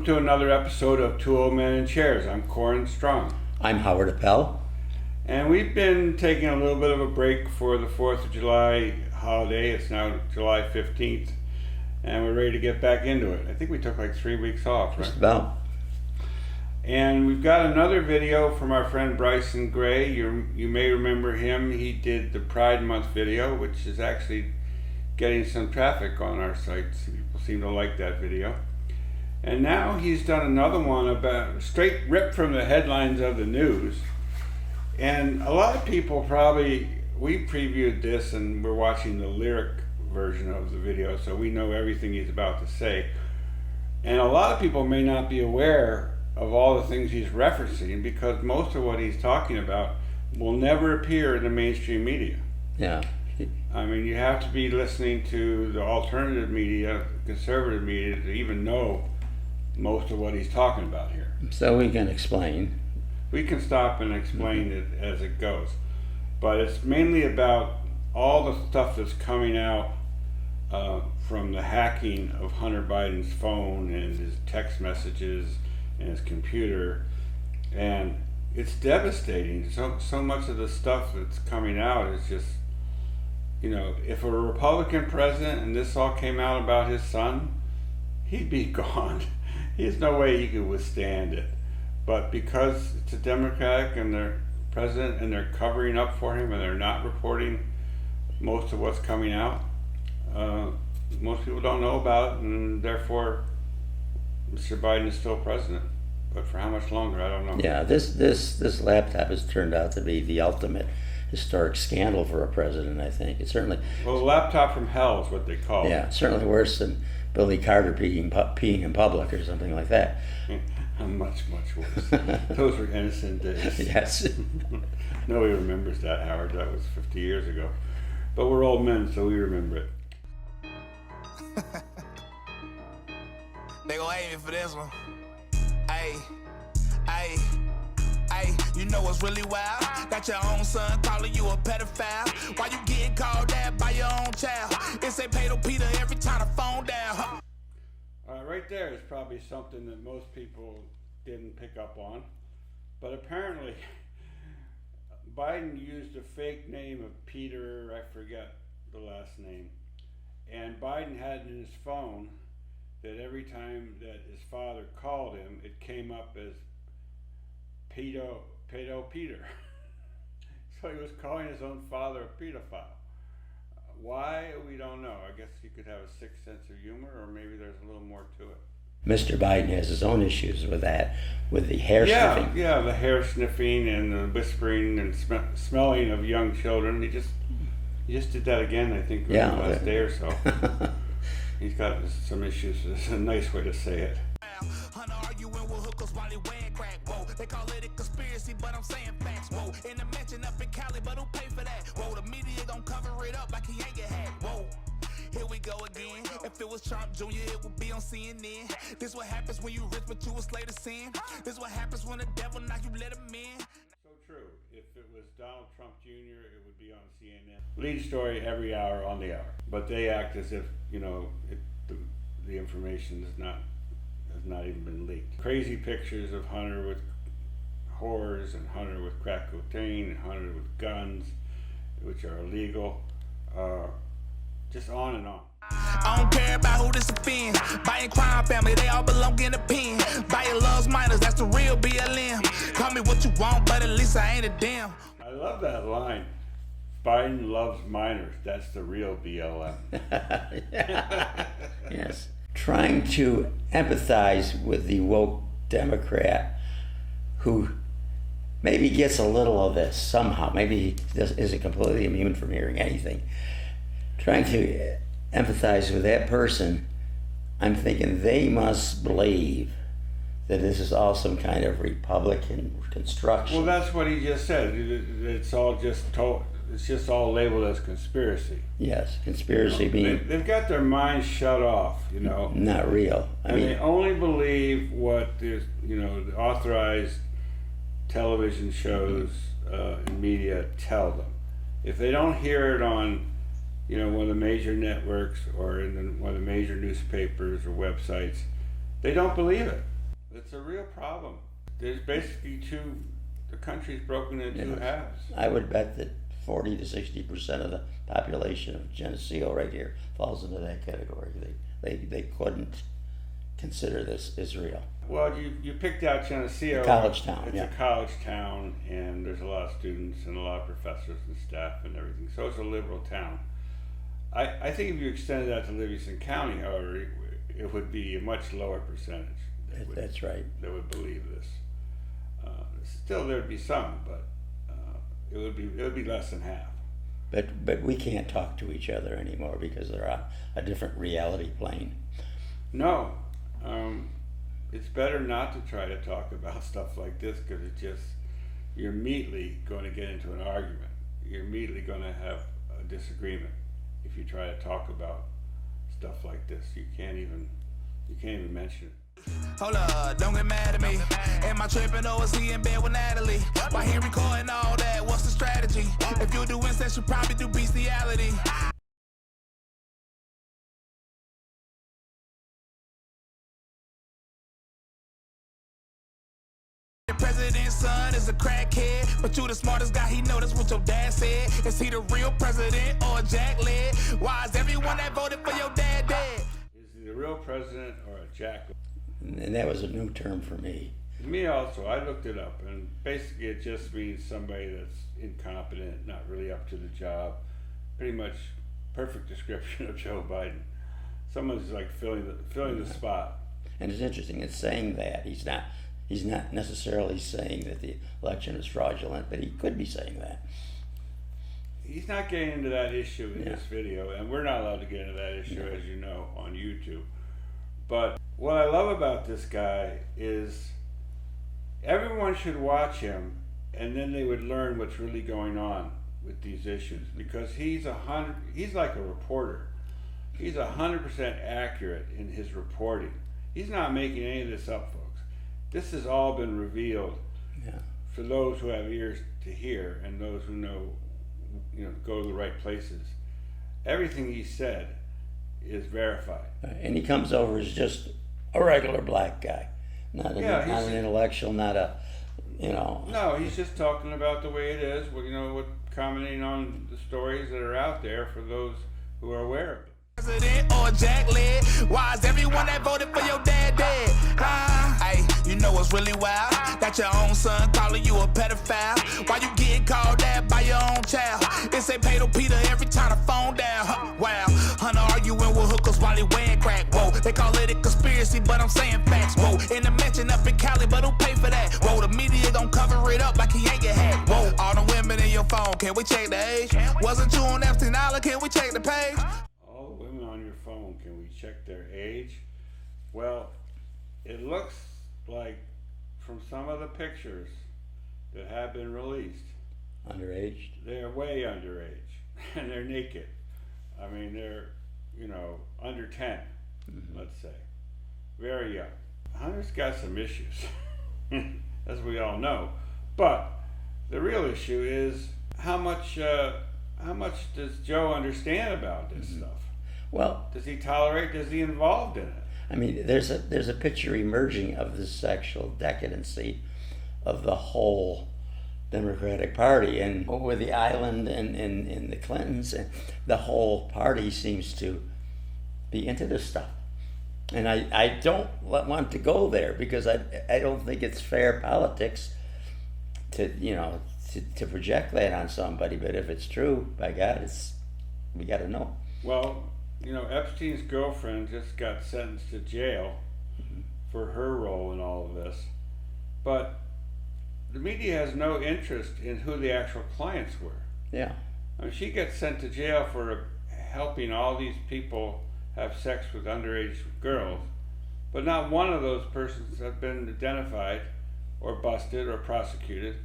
Welcome to another episode of Two Old Men in Chairs. I'm Corrin Strong. I'm Howard Appel. And we've been taking a little bit of a break for the 4th of July holiday. It's now July 15th, and we're ready to get back into it. I think we took like 3 weeks off, right? Just about. And we've got another video from our friend Bryson Gray. You may remember him. He did the Pride Month video, which is actually getting some traffic on our sites. People seem to like that video. And now he's done another one about straight ripped from the headlines of the news. And a lot of people probably, we previewed this and we're watching the lyric version of the video, so we know everything he's about to say. And a lot of people may not be aware of all the things he's referencing because most of what he's talking about will never appear in the mainstream media. Yeah. I mean, you have to be listening to the alternative media, conservative media, to even know most of what he's talking about here. So we can explain. We can stop and explain it as it goes. But it's mainly about all the stuff that's coming out from the hacking of Hunter Biden's phone and his text messages and his computer. And it's devastating. So much of the stuff that's coming out is just, you know, if a Republican president and this all came out about his son, he'd be gone. There's no way he could withstand it. But because it's a Democratic and their president and they're covering up for him and they're not reporting most of what's coming out, most people don't know about it, and therefore Mr. Biden is still president. But for how much longer, I don't know. Yeah, this laptop has turned out to be the ultimate historic scandal for a president, I think. It's certainly... Well, the laptop from hell is what they call it. Yeah, certainly worse than Billy Carter peeing in public or something like that. Much worse. Those were innocent days. Yes. Nobody remembers that, Howard. That was 50 years ago. But we're old men, so we remember it. They gon' hate me for this one. Hey, you know what's really wild? Got your own son calling you a pedophile. Why you getting called that by your own child? It say Pedro Peter every time the phone down. Right there is probably something that most people didn't pick up on. But apparently, Biden used a fake name of Peter, I forget the last name. And Biden had in his phone that every time that his father called him, it came up as Pedo Peter. So he was calling his own father a pedophile. Why? We don't know. I guess you could have a sixth sense of humor, or maybe there's a little more to it. Mr. Biden has his own issues with that, with the hair sniffing. Yeah, the hair sniffing and the whispering and smelling of young children. He just did that again, I think, the last day or so. He's got some issues. It's a nice way to say it. Hunter arguing with hookers while he wearing crack. Whoa, they call it a conspiracy, but I'm saying facts. Whoa, in the mansion up in Cali, but who pay for that? Whoa, the media gon' cover it up like he ain't get hacked. Whoa, here we go again. If it was Trump Jr., it would be on CNN. This what happens when you rich, but you a slave to sin. This what happens when the devil knock you let him in. So true. If it was Donald Trump Jr., it would be on CNN. Lead story every hour on the hour. But they act as if, you know, the information has not even been leaked. Crazy pictures of Hunter with whores and Hunter with crack cocaine and Hunter with guns, which are illegal. Just on and on. I don't care about who this offends. Biden crime family, they all belong in a pen. Biden loves minors, that's the real BLM. Call me what you want, but at least I ain't a damn. I love that line. Biden loves minors, that's the real BLM. Yes. Trying to empathize with the woke Democrat who maybe gets a little of this somehow. Maybe he isn't completely immune from hearing anything. Trying to empathize with that person, I'm thinking they must believe that this is all some kind of Republican construction. Well, that's what he just said. It's all it's just all labeled as conspiracy. Yes, conspiracy being... They've got their minds shut off, you know. Not real. I mean, they only believe what the authorized television shows and media tell them. If they don't hear it on, one of the major networks or in one of the major newspapers or websites, they don't believe it. It's a real problem. There's basically the country's broken into two halves. I would bet that 40 to 60% of the population of Geneseo right here falls into that category. They couldn't consider this Israel. Well, you picked out Geneseo. A college town, It's yeah. a college town, and there's a lot of students and a lot of professors and staff and everything. So it's a liberal town. I think if you extended that to Livingston County, however, it would be a much lower percentage. That's right. That would believe this. Still, there'd be some, but it would be less than half. But we can't talk to each other anymore because they're on a different reality plane. No, it's better not to try to talk about stuff like this because you're immediately going to get into an argument. You're immediately going to have a disagreement if you try to talk about stuff like this. You can't even mention it. Hold up, don't get mad at me. Am I tripping or is he in bed with Natalie? Why he recording all that? What's the strategy? If you do incest, you probably do bestiality. The president's son is a crackhead, but you the smartest guy. He know that's what your dad said. Is he the real president or a jack-led? Why is everyone that voted for your dad dead? Is he the real president or a jack? And that was a new term for me. Me also. I looked it up, and basically it just means somebody that's incompetent, not really up to the job. Pretty much perfect description of Joe Biden. Someone who's like filling the spot. And it's interesting. It's saying that he's not necessarily saying that the election is fraudulent, but he could be saying that. He's not getting into that issue in this video, and we're not allowed to get into that issue, as you know, on YouTube. But what I love about this guy is everyone should watch him, and then they would learn what's really going on with these issues, because he's like a reporter. He's 100% accurate in his reporting. He's not making any of this up, folks. This has all been revealed for those who have ears to hear and those who know, go to the right places. Everything he said is verified. And he comes over as just a regular black guy, not an intellectual, not a, No, he's just talking about the way it is. Commenting on the stories that are out there for those who are aware of it. President or jack-led? Why is everyone that voted for your dad dead? Hey, you know what's really wild? Got your own son calling you a pedophile. Why you getting called that by your own child? It's a pedo Peter every time the phone down. Wow, Hunter arguing with hookers while he wearing crack. Whoa, they call it a conspiracy, but I'm saying facts. Whoa, in the mansion up in Cali, but who pay for that? Whoa, the media gon' cover it up like he ain't get hacked. Whoa, all the women in your phone, can we check the age? Wasn't you on Epstein Island? Can we check the page? All the women on your phone, can we check their age? Well, it looks like from some of the pictures that have been released, underage. they're way underage and they're naked. I mean, they're, under 10, let's say. Very young. Hunter's got some issues, as we all know. But the real issue is how much does Joe understand about this stuff? Well, Does he tolerate? Is he involved in it? I mean, there's a picture emerging of the sexual decadency of the whole Democratic Party, and over the island and the Clintons, and the whole party seems to be into this stuff. And I don't want to go there because I don't think it's fair politics to project that on somebody. But if it's true, by God, we got to know. Well, Epstein's girlfriend just got sentenced to jail for her role in all of this, but the media has no interest in who the actual clients were. Yeah. I mean, she gets sent to jail for helping all these people have sex with underage girls, but not one of those persons have been identified or busted or prosecuted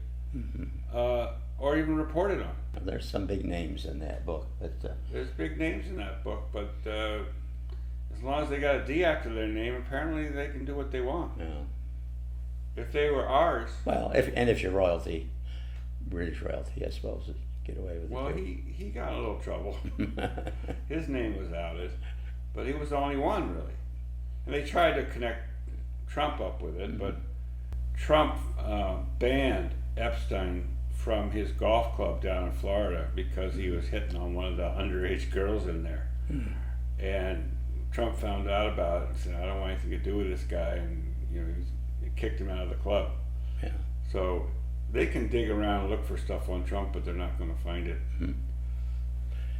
or even reported on. There's some big names in that book, but There's big names in that book, but as long as they got a D after their name, apparently they can do what they want. If they were ours, well, if you're royalty, British royalty, I suppose, get away with it. well, he got in a little trouble. His name was outed, but he was the only one really. And they tried to connect Trump up with it, but Trump banned Epstein from his golf club down in Florida because he was hitting on one of the underage girls in there. And Trump found out about it and said, I don't want anything to do with this guy, and he kicked him out of the club. Yeah. So they can dig around and look for stuff on Trump, but they're not going to find it.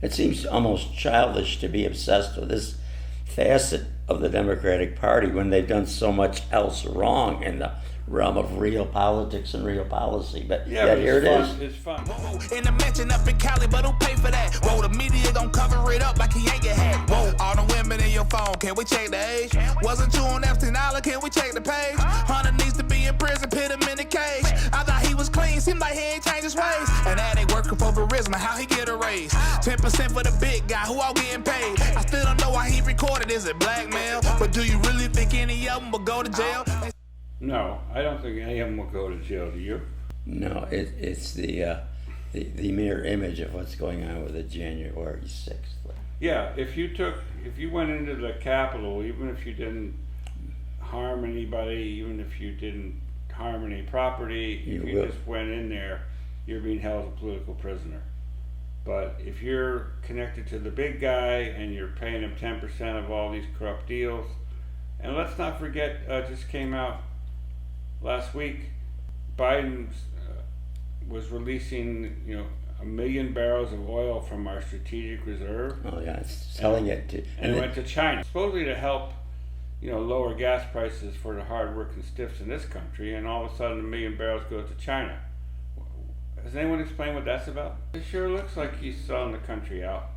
It seems almost childish to be obsessed with this facet of the Democratic Party when they've done so much else wrong in the realm of real politics and real policy. But Yeah, but here it it's is. fun. It's fun. Whoa, in the mansion up in Cali, but who pay for that? Whoa, the media gon' cover it up like he ain't get hacked. Whoa, all the women in your phone, can we check the age? Wasn't you on Epstein Island, can we check the page? Hunter needs to be in prison, put him in the cage. I thought he was clean, seemed like he ain't changed his ways. And that ain't working for Burisma, how he get a raise? 10% for the big guy, who all getting paid? I still don't know why he recorded, is it blackmail? But do you really think any of them will go to jail? No, I don't think any of them will go to jail. Do you? No, it's the mirror image of what's going on with the January 6th. Yeah, if you went into the Capitol, even if you didn't harm anybody, even if you didn't harm any property, if you just went in there, you're being held as a political prisoner. But if you're connected to the big guy and you're paying him 10% of all these corrupt deals, and let's not forget, just came out last week, Biden was releasing, 1 million barrels of oil from our strategic reserve. Oh yeah, it's selling it to, and it went to China, supposedly to help, lower gas prices for the hard-working stiffs in this country. And all of a sudden, 1 million barrels goes to China. Has anyone explained what that's about? It sure looks like he's selling the country out.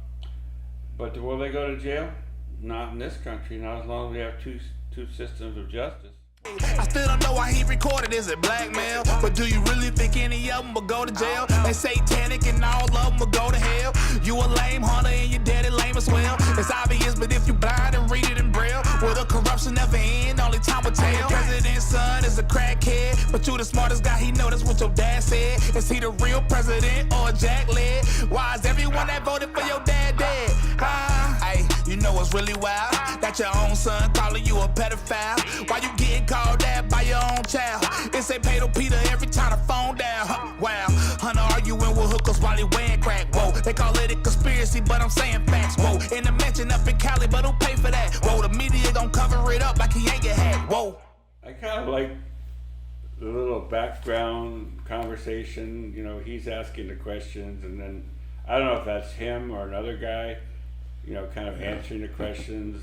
But will they go to jail? Not in this country. Not as long as we have two systems of justice. I still don't know why he recorded, is it blackmail? But do you really think any of them will go to jail? They satanic and all of them will go to hell. You a lame hunter and your daddy lame as well. It's obvious, but if you blind and read it in braille, will the corruption never end? Only time will tell. President's son is a crackhead, but you the smartest guy, he know that's what your dad said. Is he the real president or a jack-led? Why is everyone that voted for your dad dead? Hey, you know what's really wild? That your own son calling you a pedophile. Why you getting called that by your own child? It's a pedo Peter every time the phone down. Wow, Hunter arguing with hookers while he wearing crack. Whoa, they call it a conspiracy, but I'm saying facts. Whoa, in the mansion up in Cali, but who pay for that? Whoa, the media gon' cover it up like he ain't get hacked. Whoa. I kind of like the little background conversation. He's asking the questions, and then I don't know if that's him or another guy, kind of answering the questions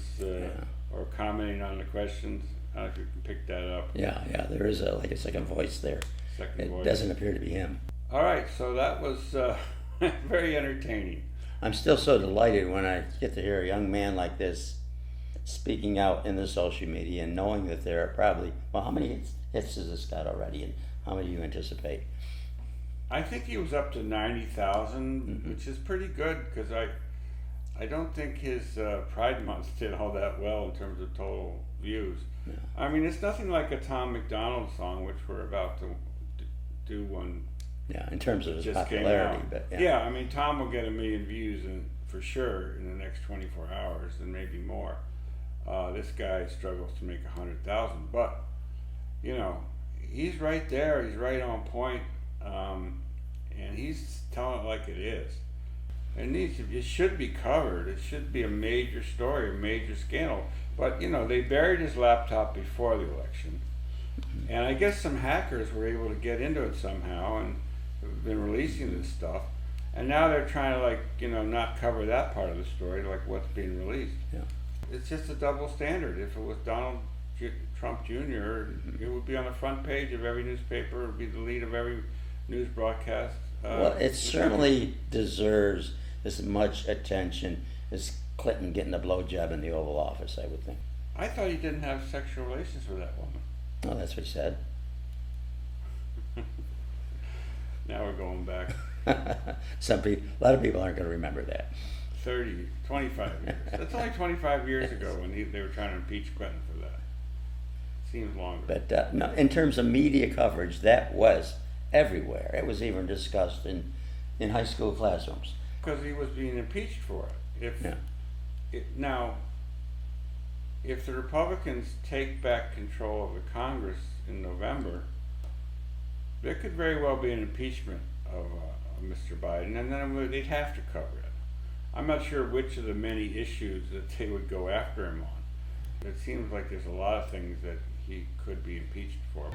or commenting on the questions. I don't know if you can pick that up. Yeah, there is a second voice there. Second voice. It doesn't appear to be him. All right, so that was very entertaining. I'm still so delighted when I get to hear a young man like this speaking out in the social media and knowing that there are probably, how many hits has this got already, and how many do you anticipate? I think he was up to 90,000, which is pretty good, because I don't think his Pride Month did all that well in terms of total views. Yeah. I mean, it's nothing like a Tom McDonald song, which we're about to do one. Yeah, in terms of his Just popularity, but yeah, I mean, Tom will get 1 million views for sure in the next 24 hours, and maybe more. This guy struggles to make 100,000, but he's right there. He's right on point, and he's telling it like it is. It should be covered. It should be a major story, a major scandal. But they buried his laptop before the election, and I guess some hackers were able to get into it somehow and have been releasing this stuff. And now they're trying to not cover that part of the story, like what's being released. Yeah. It's just a double standard. If it was Donald Trump Jr., it would be on the front page of every newspaper. It would be the lead of every news broadcast. Well, it certainly deserves as much attention as Clinton getting a blowjob in the Oval Office, I would think. I thought he didn't have sexual relations with that woman. Oh, that's what he said. Now we're going back A lot of people aren't going to remember that. 25 years. That's only 25 years ago when they were trying to impeach Clinton for that. Seems longer. But no, in terms of media coverage, that was everywhere. It was even discussed in high school classrooms. Because he was being impeached for it. Now, if the Republicans take back control of the Congress in November, there could very well be an impeachment of Mr. Biden, and then they'd have to cover it. I'm not sure which of the many issues that they would go after him on. It seems like there's a lot of things that he could be impeached for.